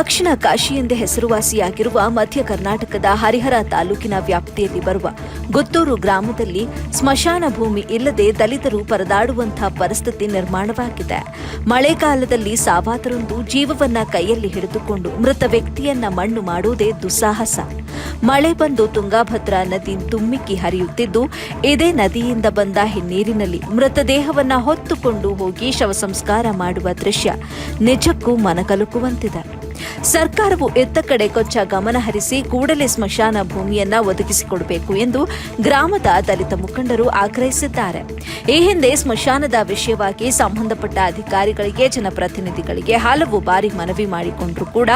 ದಕ್ಷಿಣ ಕಾಶಿ ಎಂದೇ ಹೆಸರುವಾಸಿಯಾಗಿರುವ ಮಧ್ಯ ಕರ್ನಾಟಕದ ಹರಿಹರ ತಾಲೂಕಿನ ವ್ಯಾಪ್ತಿಯಲ್ಲಿ ಬರುವ ಗುತ್ತೂರು ಗ್ರಾಮದಲ್ಲಿ ಸ್ಮಶಾನ ಭೂಮಿ ಇಲ್ಲದೆ ದಲಿತರು ಪರದಾಡುವಂತಹ ಪರಿಸ್ಥಿತಿ ನಿರ್ಮಾಣವಾಗಿದೆ. ಮಳೆಗಾಲದಲ್ಲಿ ಸಾವಾದರೊಂದು ಜೀವವನ್ನ ಕೈಯಲ್ಲಿ ಹಿಡಿದುಕೊಂಡು ಮೃತ ವ್ಯಕ್ತಿಯನ್ನ ಮಣ್ಣು ಮಾಡುವುದೇ ದುಸ್ಸಾಹಸ. ಮಳೆ ಬಂದು ತುಂಗಾಭದ್ರಾ ನದಿ ತುಮ್ಮಿಕ್ಕಿ ಹರಿಯುತ್ತಿದ್ದು, ಇದೇ ನದಿಯಿಂದ ಬಂದ ಹಿನ್ನೀರಿನಲ್ಲಿ ಮೃತದೇಹವನ್ನ ಹೊತ್ತುಕೊಂಡು ಹೋಗಿ ಶವ ಸಂಸ್ಕಾರ ಮಾಡುವ ದೃಶ್ಯ ನಿಜಕ್ಕೂ ಮನಕಲುಕುವಂತಿದೆ. ಸರ್ಕಾರವು ಎತ್ತ ಕಡೆ ಕೊಂಚ ಗಮನ ಹರಿಸಿ ಕೂಡಲೇ ಸ್ಮಶಾನ ಭೂಮಿಯನ್ನ ಒದಗಿಸಿಕೊಡಬೇಕು ಎಂದು ಗ್ರಾಮದ ದಲಿತ ಮುಖಂಡರು ಆಗ್ರಹಿಸಿದ್ದಾರೆ. ಈ ಹಿಂದೆ ಸ್ಮಶಾನದ ವಿಷಯವಾಗಿ ಸಂಬಂಧಪಟ್ಟ ಅಧಿಕಾರಿಗಳಿಗೆ, ಜನಪ್ರತಿನಿಧಿಗಳಿಗೆ ಹಲವು ಬಾರಿ ಮನವಿ ಮಾಡಿಕೊಂಡರೂ ಕೂಡ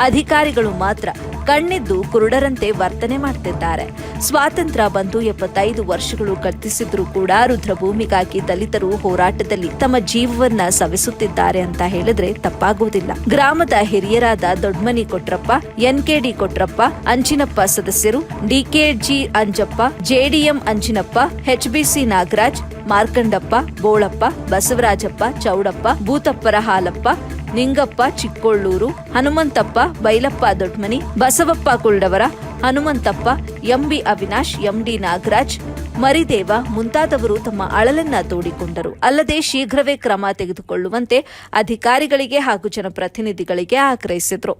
ಅಧಿಕಾರಿಗಳು ಮಾತ್ರ ಕಣ್ಣಿದ್ದು ಕುರುಡರಂತೆ ವರ್ತನೆ ಮಾಡುತ್ತಿದ್ದಾರೆ. ಸ್ವಾತಂತ್ರ್ಯ ಬಂದು 75 ವರ್ಷಗಳು ಗತಿಸಿದ್ರೂ ಕೂಡ ರುದ್ರಭೂಮಿಗಾಗಿ ದಲಿತರು ಹೋರಾಟದಲ್ಲಿ ತಮ್ಮ ಜೀವವನ್ನ ಸವಿಸುತ್ತಿದ್ದಾರೆ ಅಂತ ಹೇಳಿದ್ರೆ ತಪ್ಪಾಗುವುದಿಲ್ಲ. ಗ್ರಾಮದ ಹಿರಿಯರಾದ ದೊಡ್ಮನಿ ಕೊಟ್ರಪ್ಪ, ಎನ್ಕೆಡಿ ಕೊಟ್ರಪ್ಪ, ಅಂಚಿನಪ್ಪ ಸದಸ್ಯರು, ಡಿಕೆಜಿ ಅಂಜಪ್ಪ, ಜೆಡಿಎಂ ಅಂಚಿನಪ್ಪ, ಎಚ್ಬಿಸಿ ನಾಗರಾಜ್, ಮಾರ್ಕಂಡಪ್ಪ, ಬೋಳಪ್ಪ, ಬಸವರಾಜಪ್ಪ, ಚೌಡಪ್ಪ, ಭೂತಪ್ಪರ ಹಾಲಪ್ಪ, ನಿಂಗಪ್ಪ ಚಿಕ್ಕೊಳ್ಳೂರು, ಹನುಮಂತಪ್ಪ, ಬೈಲಪ್ಪ ದೊಡ್ಮನಿ, ಬಸವಪ್ಪ ಕುಲ್ಡವರ, ಹನುಮಂತಪ್ಪ, ಎಂಬಿ ಅವಿನಾಶ್, ಎಂಡಿ ನಾಗರಾಜ್, ಮರಿದೇವ ಮುಂತಾದವರು ತಮ್ಮ ಅಳಲನ್ನ ತೋಡಿಕೊಂಡರು. ಅಲ್ಲದೆ ಶೀಘ್ರವೇ ಕ್ರಮ ತೆಗೆದುಕೊಳ್ಳುವಂತೆ ಅಧಿಕಾರಿಗಳಿಗೆ ಹಾಗೂ ಜನಪ್ರತಿನಿಧಿಗಳಿಗೆ ಆಗ್ರಹಿಸಿದರು.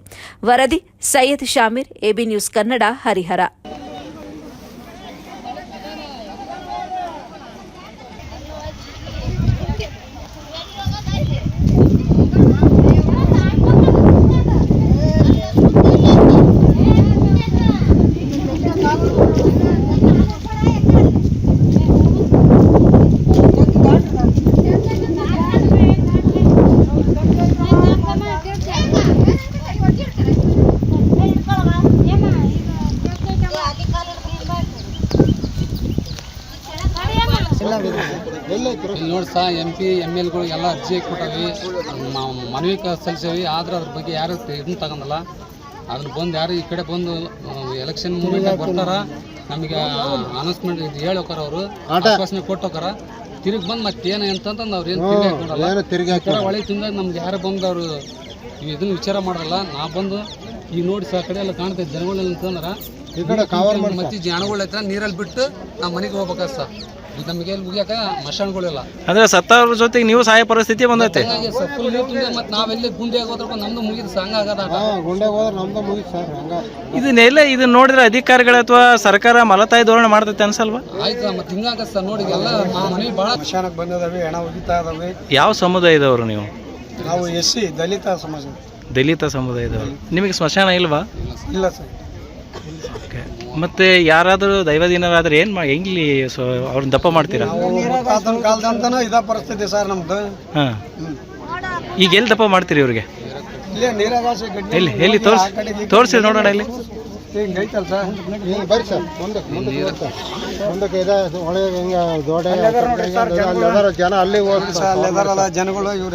ವರದಿ ಸೈಯದ್ ಶಾಮೀರ್, ಎಬಿ ನ್ಯೂಸ್ ಕನ್ನಡ, ಹರಿಹರ. ನೋಡಿ ಸಹ MP MLಗಳು ಎಲ್ಲ ಅರ್ಜಿ ಕೊಟ್ಟವಿ, ಮನವಿ ಸಲ್ಲಿಸೇವಿ. ಆದ್ರೆ ಅದ್ರ ಬಗ್ಗೆ ಯಾರು ಇದನ್ನ ತಗೊಂಡಲ್ಲ. ಅದನ್ನ ಬಂದು ಯಾರು ಈ ಕಡೆ ಬಂದು ಎಲೆಕ್ಷನ್ ಮೂಮೆಂಟ್ ಬರ್ತಾರ, ನಮಗೆ ಅನೌನ್ಸ್ಮೆಂಟ್ ಇದು ಹೇಳಿ ಹೋಗಾರ, ಅವರು ಆಶ್ವಾಸನೆ ಕೊಟ್ಟು ಹೋಗಾರ. ತಿರುಗಿ ಬಂದು ಮತ್ತೇನು ಅಂತಂದು ಅವ್ರು ಏನು ತಿರುಗಿ ಒಳಗೆ ತಿಂದಾಗ ನಮ್ಗೆ ಯಾರು ಬಂದು ಅವರು ಇದನ್ನ ವಿಚಾರ ಮಾಡಲ್ಲ. ನಾ ಬಂದು ಈಗ ನೋಡಿ ಸಹ ಕಡೆ ಎಲ್ಲ ಕಾಣ್ತೈತೆ ಜನಗಳೆಲ್ಲ ಅಂತಂದ್ರೆ ಮತ್ತೆ ಜನಗಳು ಐತ್ರ ನೀರಲ್ಲಿ ಬಿಟ್ಟು ನಾವು ಮನೆಗೆ ಹೋಗ್ಬೇಕಾದ ಸರ್. ನಮಗೆ ಮುಗಿಯಾಕ ಮಶಾನ್ಗಳಿಲ್ಲ ಅಂದ್ರೆ ಸತ್ತವ್ರ ಜೊತೆಗೆ ನೀವು ಸಹಾಯ ಪರಿಸ್ಥಿತಿ ಬಂದೈತೆ. ಮತ್ತೆ ನಾವೆಲ್ಲಿ ಗುಂಡೆ ಆಗೋದ್ರ ನಮ್ದು ಮುಗಿದು ಸಂಘ ಆಗದ ಇದನ್ನೆಲ್ಲ ಇದನ್ನ ನೋಡಿದ್ರೆ ಅಧಿಕಾರಿಗಳ ಅಥವಾ ಸರ್ಕಾರ ಮಲತಾಯಿ ಧೋರಣೆ ಮಾಡ್ತೈತೆ ಅನ್ಸಲ್ವಾ? ಆಯ್ತು, ಮತ್ತೆ ಹಿಂಗಾಗ ಸರ್ ನೋಡಿ ಎಲ್ಲ ಮನೆ ಬಹಳ ಮಶಾನಕ್ಕೆ ಬಂದಿದಾವೆ, ಹೆಣ ಉಗಿತಾ ಇದಾವೆ. ಯಾವ ಸಮುದಾಯದವರು ನೀವು? ನಾವು SC ದಲಿತ ಸಮಾಜ. ದಲಿತ ಸಮುದಾಯದವರು. ನಿಮಗೆ ಸ್ಮಶಾನ ಇಲ್ವಾ? ಇಲ್ಲ ಸರ್. ಮತ್ತೆ ಯಾರಾದರೂ ದೈವದಿನರಾದ್ರೆ ಹೆಂಗ್ಲಿ ಅವ್ರನ್ನ ದಪ್ಪ ಮಾಡ್ತೀರಾ? ಕಾಲದಂತನೂ ಇದ ಪರಿಸ್ಥಿತಿ ಸರ್ ನಮ್ದು. ಹಾಂ, ಈಗ ಎಲ್ಲಿ ದಪ್ಪ ಮಾಡ್ತೀರಿ ಇವ್ರಿಗೆ? ಇಲ್ಲೇ ನೀರಾಗಾಸೆ ಎಲ್ಲಿ ಎಲ್ಲಿ ತೋರಿಸಿ ನೋಡೋಣ. ಇಲ್ಲಿ ಹಿಂಗೈತಲ್ಲ ಸರ್, ಬರ್ರಿ ಸರ್ ಮುಂದಕ್ಕೆ ಇದೆ ಒಳಗೆ ಹಿಂಗೆ ದೊಡ್ಡ ಜನ ಅಲ್ಲಿ ಜನಗಳು ಇವರೆಲ್ಲ